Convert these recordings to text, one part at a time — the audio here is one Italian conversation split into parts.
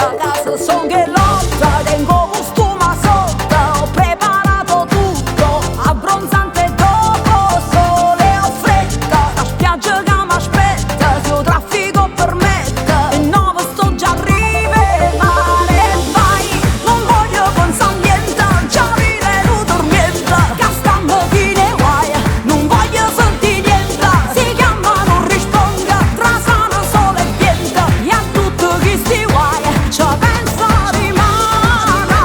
fretta, casa son che lotta, tengo costuma sotto, ho preparato tutto, abbronzante dopo sole ho fretta, la spiaggia che mi aspetta, se il traffico permette, e no sto già arrive, mare vai, non voglio pensare niente, già mi venuto niente, che stiamo fine guai, non voglio sentire niente, si chiama non risponde, tra sano sole e vento, e a tutto chi sti guai, ci pensa rimane,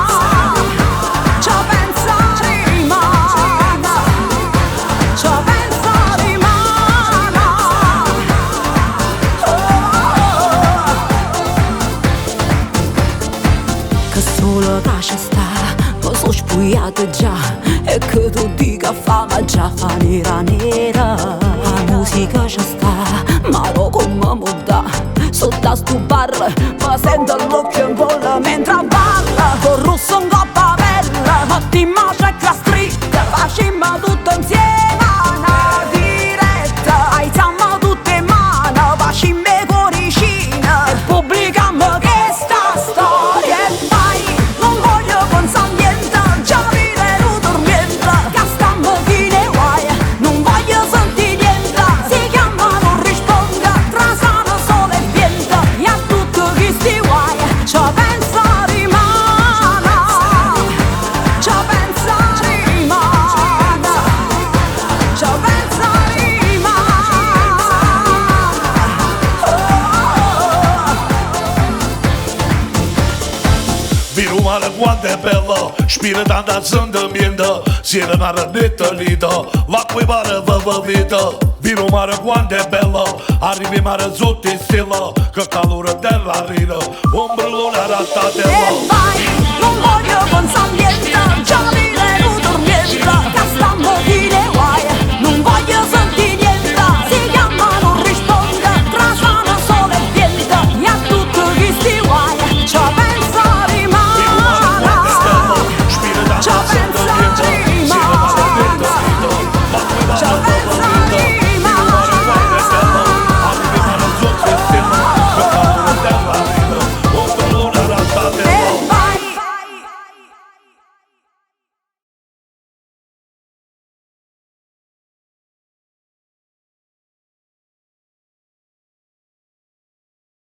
ci pensa rimane, ci pensa rimane, che solo che sta, lo so spugliato già, e che tu dica fama già fa nera nera, la musica ci sta, ma lo come muda, sotto a sto bar, ma sento l'occhio in bolla mentre balla, con rosso in coppa bella, ottima c'è la street, facciamo tutto insieme, una diretta, aiziamo tutte in mano, facciamo cuoricina, e pubblichiamo questa storia, e vai, non voglio pensare niente, già mi venuto niente, che stiamo fine guai, non voglio sentire niente, si chiama non risponde, tra sano sole e vento, e a tutto chi sti guai, ci pensa rimane, ci pensa rimane, ci pensa rimane, Viru mare quanto è bello, spira tanta sentimento, siete una netta vita, l'acqua pare va vita. Viru mare quanto è bello, arrivi mare sotto il stella, che calore della rina, un brillone e rattatella. vai, non voglio pensare niente, già mi venuto niente, che stiamo fine guai, non voglio